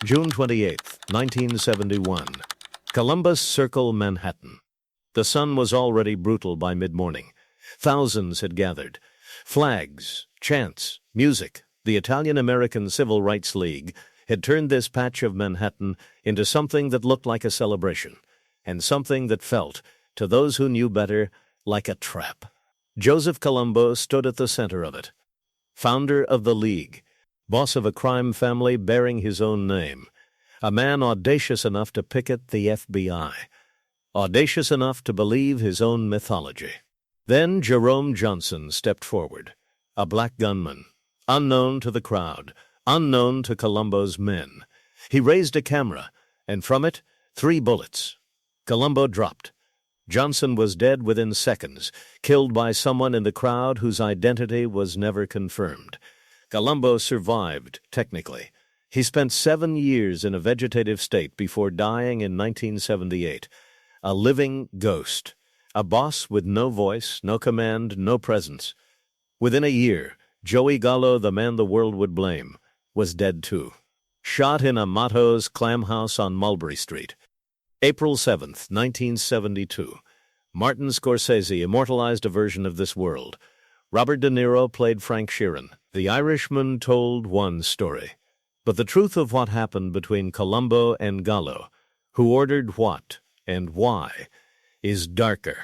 June 28, 1971. Columbus Circle, Manhattan. The sun was already brutal by mid-morning. Thousands had gathered. Flags, chants, music. The Italian-American Civil Rights League had turned this patch of Manhattan into something that looked like a celebration, and something that felt, to those who knew better, like a trap. Joseph Colombo stood at the center of it. Founder of the League, boss of a crime family bearing his own name, a man audacious enough to picket the FBI, audacious enough to believe his own mythology. Then Jerome Johnson stepped forward, a black gunman, unknown to the crowd, unknown to Colombo's men. He raised a camera, and from it, 3 bullets. Colombo dropped. Johnson was dead within seconds, killed by someone in the crowd whose identity was never confirmed. Colombo survived, technically. He spent 7 years in a vegetative state before dying in 1978. A living ghost. A boss with no voice, no command, no presence. Within a year, Joey Gallo, the man the world would blame, was dead too. Shot in Amato's Clam house on Mulberry Street. April 7, 1972. Martin Scorsese immortalized a version of this world. Robert De Niro played Frank Sheeran. The Irishman told one story. But the truth of what happened between Colombo and Gallo, who ordered what and why, is darker,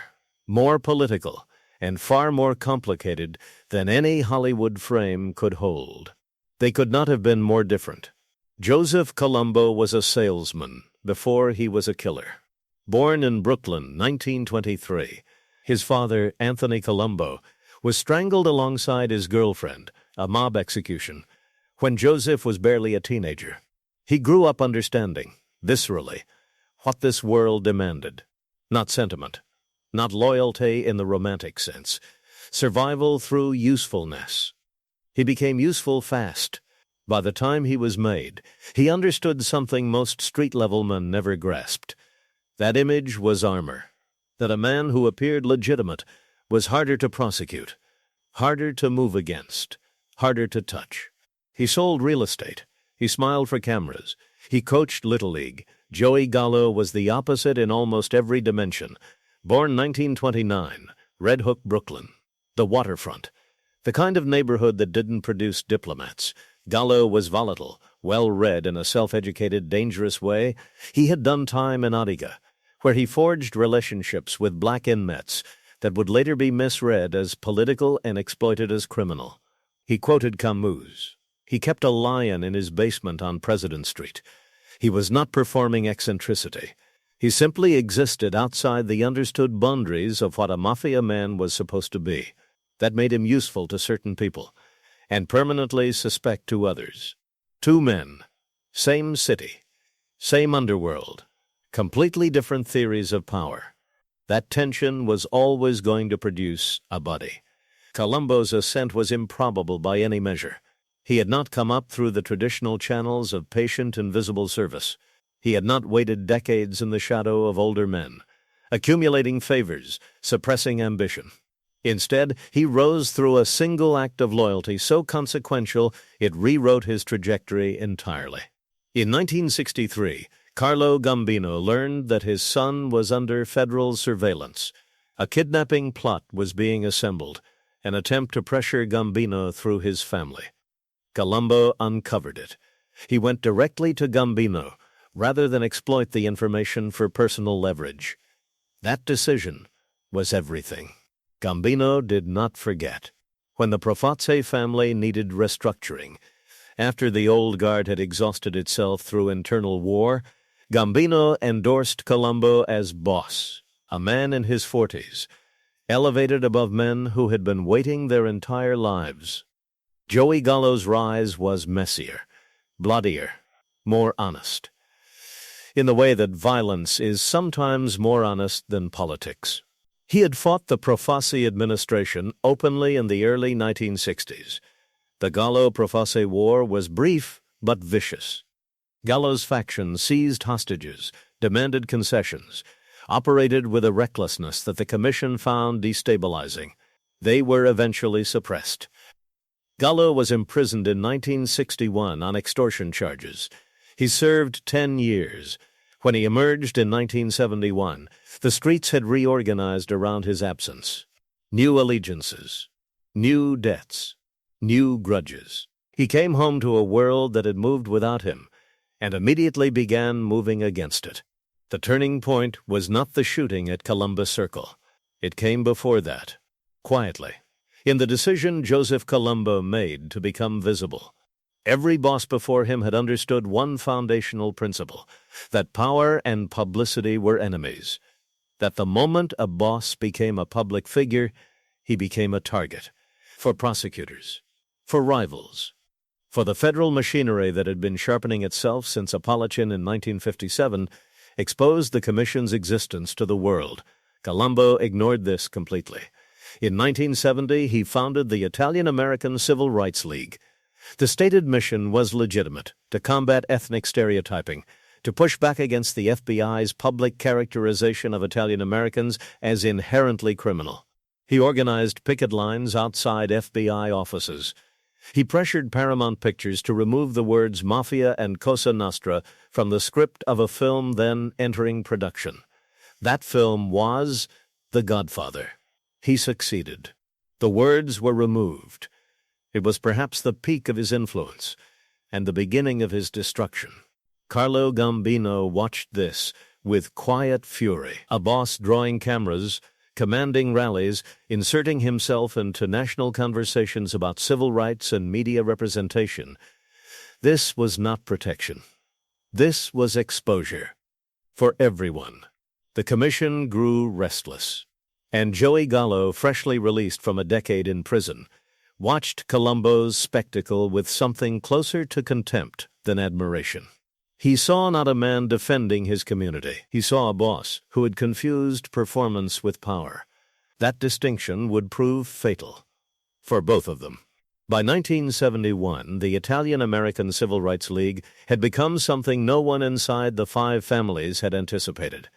more political, and far more complicated than any Hollywood frame could hold. They could not have been more different. Joseph Colombo was a salesman before he was a killer. Born in Brooklyn, 1923, his father, Anthony Colombo, was strangled alongside his girlfriend, a mob execution, when Joseph was barely a teenager. He grew up understanding, viscerally, what this world demanded. Not sentiment, not loyalty in the romantic sense, survival through usefulness. He became useful fast. By the time he was made, he understood something most street-level men never grasped. That image was armor, that a man who appeared legitimate was harder to prosecute, harder to move against, harder to touch. He sold real estate. He smiled for cameras. He coached Little League. Joey Gallo was the opposite in almost every dimension. Born 1929, Red Hook, Brooklyn. The waterfront. The kind of neighborhood that didn't produce diplomats. Gallo was volatile, well-read in a self-educated, dangerous way. He had done time in Adiga, where he forged relationships with black inmates that would later be misread as political and exploited as criminal. He quoted Camus. He kept a lion in his basement on President Street. He was not performing eccentricity. He simply existed outside the understood boundaries of what a Mafia man was supposed to be. That made him useful to certain people, and permanently suspect to others. 2 men, same city, same underworld, completely different theories of power. That tension was always going to produce a body. Colombo's ascent was improbable by any measure. He had not come up through the traditional channels of patient and visible service. He had not waited decades in the shadow of older men, accumulating favors, suppressing ambition. Instead, he rose through a single act of loyalty so consequential it rewrote his trajectory entirely. In 1963, Carlo Gambino learned that his son was under federal surveillance. A kidnapping plot was being assembled, an attempt to pressure Gambino through his family. Colombo uncovered it. He went directly to Gambino, rather than exploit the information for personal leverage. That decision was everything. Gambino did not forget. When the Profazzi family needed restructuring, after the old guard had exhausted itself through internal war, Gambino endorsed Colombo as boss, a man in his 40s, elevated above men who had been waiting their entire lives. Joey Gallo's rise was messier, bloodier, more honest, in the way that violence is sometimes more honest than politics. He had fought the Profazzi administration openly in the early 1960s. The Gallo-Profazzi War was brief but vicious. Gallo's faction seized hostages, demanded concessions, operated with a recklessness that the Commission found destabilizing. They were eventually suppressed. Gallo was imprisoned in 1961 on extortion charges. He served 10 years. When he emerged in 1971, the streets had reorganized around his absence. New allegiances, new debts, new grudges. He came home to a world that had moved without him, and immediately began moving against it. The turning point was not the shooting at Columbus Circle. It came before that, quietly, in the decision Joseph Colombo made to become visible. Every boss before him had understood one foundational principle, that power and publicity were enemies, that the moment a boss became a public figure, he became a target for prosecutors, for rivals, for the federal machinery that had been sharpening itself since Apalachin in 1957 exposed the Commission's existence to the world. Colombo ignored this completely. In 1970, he founded the Italian-American Civil Rights League. The stated mission was legitimate: to combat ethnic stereotyping, to push back against the FBI's public characterization of Italian Americans as inherently criminal. He organized picket lines outside FBI offices. He pressured Paramount Pictures to remove the words Mafia and Cosa Nostra from the script of a film then entering production. That film was The Godfather. He succeeded. The words were removed. It was perhaps the peak of his influence and the beginning of his destruction. Carlo Gambino watched this with quiet fury, a boss drawing cameras, commanding rallies, inserting himself into national conversations about civil rights and media representation. This was not protection. This was exposure. For everyone. The Commission grew restless. And Joey Gallo, freshly released from a decade in prison, watched Colombo's spectacle with something closer to contempt than admiration. He saw not a man defending his community. He saw a boss who had confused performance with power. That distinction would prove fatal for both of them. By 1971, the Italian-American Civil Rights League had become something no one inside the five families had anticipated.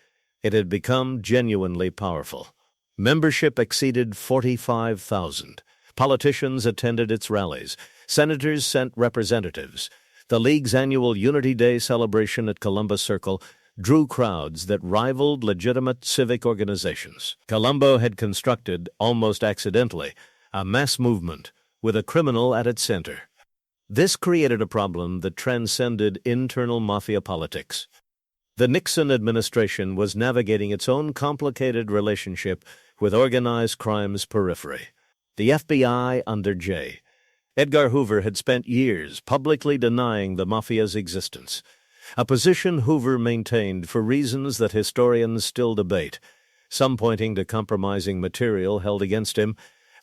It had become genuinely powerful. Membership exceeded 45,000. Politicians attended its rallies. Senators sent representatives. The League's annual Unity Day celebration at Columbus Circle drew crowds that rivaled legitimate civic organizations. Colombo had constructed, almost accidentally, a mass movement with a criminal at its center. This created a problem that transcended internal mafia politics. The Nixon administration was navigating its own complicated relationship with organized crime's periphery. The FBI under J. Edgar Hoover had spent years publicly denying the Mafia's existence, a position Hoover maintained for reasons that historians still debate, some pointing to compromising material held against him,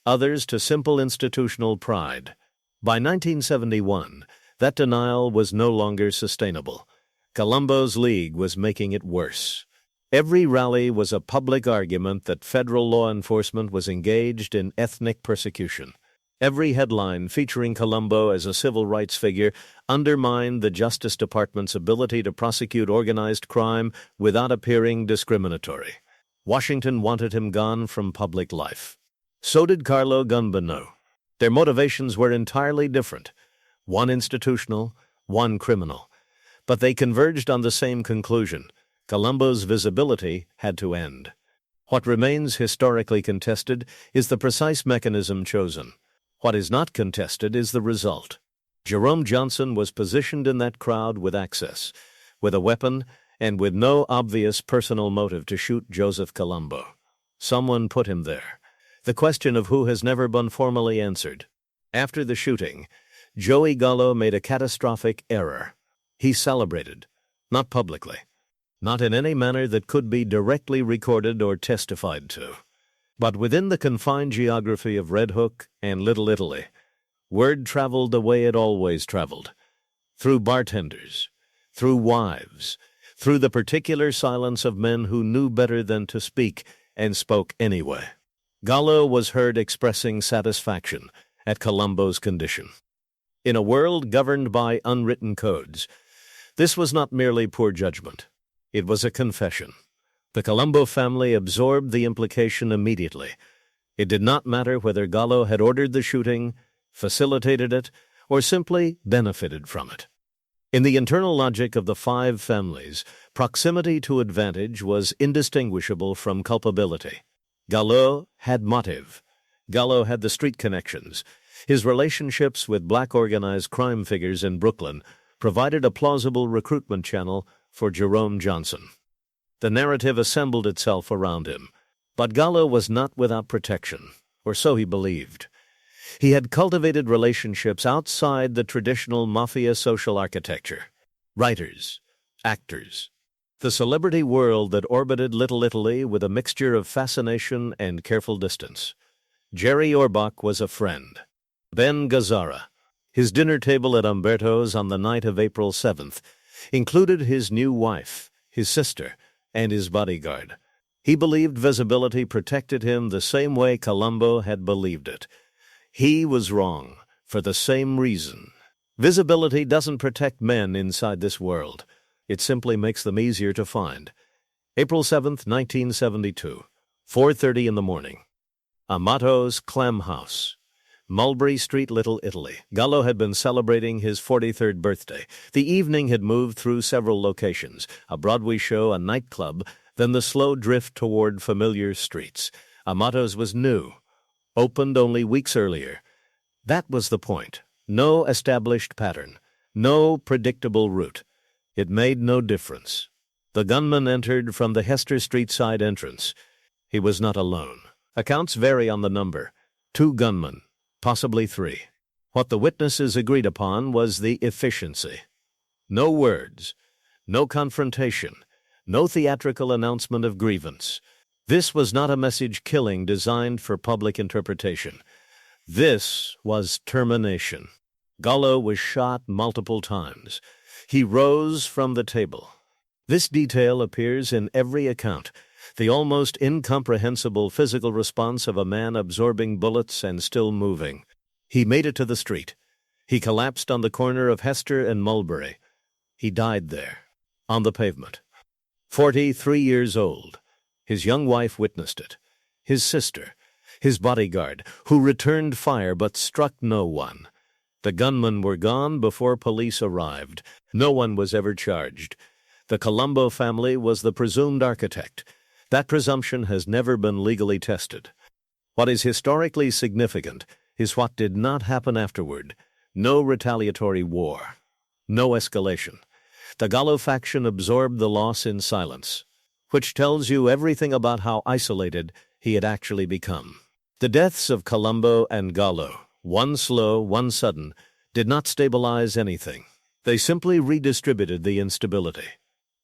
others to simple institutional pride. By 1971, that denial was no longer sustainable. Colombo's League was making it worse. Every rally was a public argument that federal law enforcement was engaged in ethnic persecution. Every headline featuring Colombo as a civil rights figure undermined the Justice Department's ability to prosecute organized crime without appearing discriminatory. Washington wanted him gone from public life. So did Carlo Gambino. Their motivations were entirely different, one institutional, one criminal. But they converged on the same conclusion: Colombo's visibility had to end. What remains historically contested is the precise mechanism chosen. What is not contested is the result. Jerome Johnson was positioned in that crowd with access, with a weapon, and with no obvious personal motive to shoot Joseph Colombo. Someone put him there. The question of who has never been formally answered. After the shooting, Joey Gallo made a catastrophic error. He celebrated, not publicly, not in any manner that could be directly recorded or testified to. But within the confined geography of Red Hook and Little Italy, word traveled the way it always traveled, through bartenders, through wives, through the particular silence of men who knew better than to speak and spoke anyway. Gallo was heard expressing satisfaction at Colombo's condition. In a world governed by unwritten codes, this was not merely poor judgment. It was a confession. The Colombo family absorbed the implication immediately. It did not matter whether Gallo had ordered the shooting, facilitated it, or simply benefited from it. In the internal logic of the five families, proximity to advantage was indistinguishable from culpability. Gallo had motive. Gallo had the street connections. His relationships with black organized crime figures in Brooklyn provided a plausible recruitment channel for Jerome Johnson. The narrative assembled itself around him. But Gallo was not without protection, or so he believed. He had cultivated relationships outside the traditional Mafia social architecture. Writers, actors, the celebrity world that orbited Little Italy with a mixture of fascination and careful distance. Jerry Orbach was a friend. Ben Gazzara, his dinner table at Umberto's on the night of April 7th, included his new wife, his sister, and his bodyguard. He believed visibility protected him the same way Colombo had believed it. He was wrong, for the same reason. Visibility doesn't protect men inside this world. It simply makes them easier to find. April 7th, 1972, 4:30 in the morning. Amato's Clam House, Mulberry Street, Little Italy. Gallo had been celebrating his 43rd birthday. The evening had moved through several locations, a Broadway show, a nightclub, then the slow drift toward familiar streets. Amato's was new, opened only weeks earlier. That was the point. No established pattern, no predictable route. It made no difference. The gunman entered from the Hester Street side entrance. He was not alone. Accounts vary on the number. 2 gunmen, possibly 3. What the witnesses agreed upon was the efficiency. No words, no confrontation, no theatrical announcement of grievance. This was not a message killing designed for public interpretation. This was termination. Gallo was shot multiple times. He rose from the table. This detail appears in every account, the almost incomprehensible physical response of a man absorbing bullets and still moving. He made it to the street. He collapsed on the corner of Hester and Mulberry. He died there, on the pavement. 43 years old. His young wife witnessed it. His sister, his bodyguard, who returned fire but struck no one. The gunmen were gone before police arrived. No one was ever charged. The Colombo family was the presumed architect. That presumption has never been legally tested. What is historically significant is what did not happen afterward. No retaliatory war. No escalation. The Gallo faction absorbed the loss in silence, which tells you everything about how isolated he had actually become. The deaths of Colombo and Gallo, one slow, one sudden, did not stabilize anything. They simply redistributed the instability.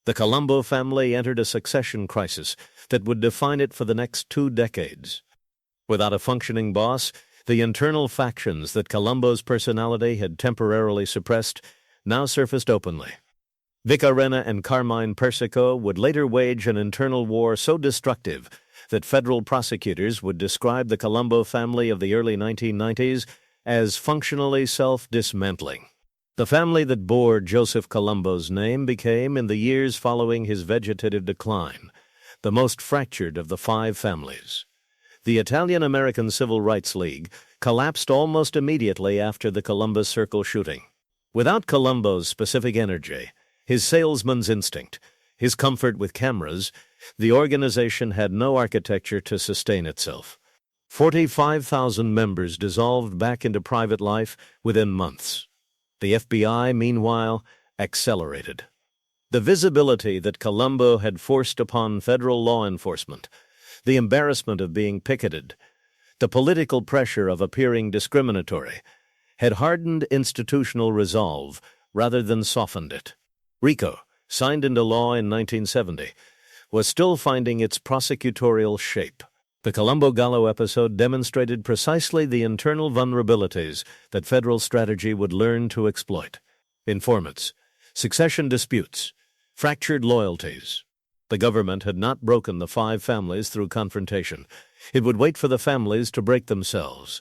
The Colombo family entered a succession crisis that would define it for the next 2 decades. Without a functioning boss, the internal factions that Colombo's personality had temporarily suppressed now surfaced openly. Vic Arena and Carmine Persico would later wage an internal war so destructive that federal prosecutors would describe the Colombo family of the early 1990s as functionally self-dismantling. The family that bore Joseph Colombo's name became, in the years following his vegetative decline, the most fractured of the 5 families. The Italian-American Civil Rights League collapsed almost immediately after the Columbus Circle shooting. Without Colombo's specific energy, his salesman's instinct, his comfort with cameras, the organization had no architecture to sustain itself. 45,000 members dissolved back into private life within months. The FBI, meanwhile, accelerated. The visibility that Colombo had forced upon federal law enforcement, the embarrassment of being picketed, the political pressure of appearing discriminatory, had hardened institutional resolve rather than softened it. RICO, signed into law in 1970, was still finding its prosecutorial shape. The Colombo-Gallo episode demonstrated precisely the internal vulnerabilities that federal strategy would learn to exploit. Informants, succession disputes, fractured loyalties. The government had not broken the 5 families through confrontation. It would wait for the families to break themselves.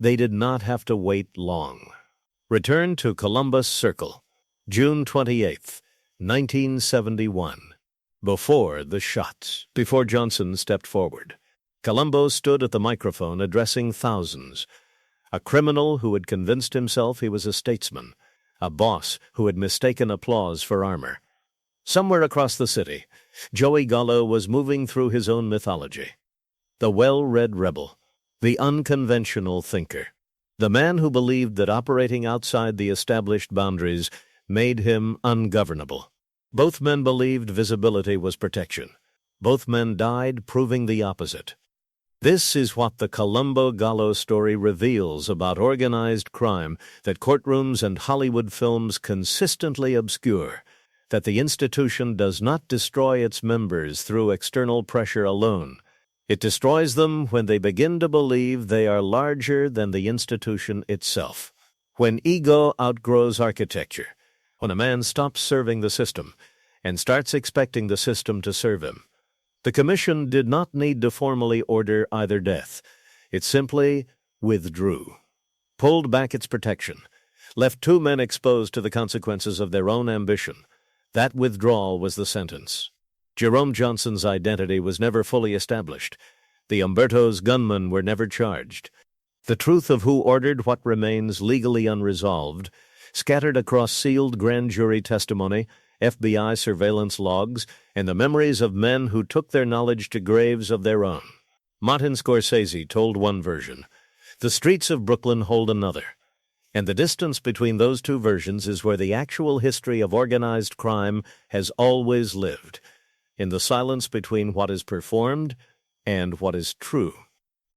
They did not have to wait long. Return to Columbus Circle, June 28, 1971. Before the shots, before Johnson stepped forward, Colombo stood at the microphone addressing thousands. A criminal who had convinced himself he was a statesman, a boss who had mistaken applause for armor. Somewhere across the city, Joey Gallo was moving through his own mythology. The well-read rebel, the unconventional thinker, the man who believed that operating outside the established boundaries made him ungovernable. Both men believed visibility was protection. Both men died proving the opposite. This is what the Colombo Gallo story reveals about organized crime that courtrooms and Hollywood films consistently obscure, that the institution does not destroy its members through external pressure alone. It destroys them when they begin to believe they are larger than the institution itself. When ego outgrows architecture, when a man stops serving the system and starts expecting the system to serve him. The commission did not need to formally order either death. It simply withdrew, pulled back its protection, left two men exposed to the consequences of their own ambition. That withdrawal was the sentence. Jerome Johnson's identity was never fully established. The Umberto's gunmen were never charged. The truth of who ordered what remains legally unresolved, scattered across sealed grand jury testimony, FBI surveillance logs, and the memories of men who took their knowledge to graves of their own. Martin Scorsese told one version. The streets of Brooklyn hold another. And the distance between those two versions is where the actual history of organized crime has always lived, in the silence between what is performed and what is true.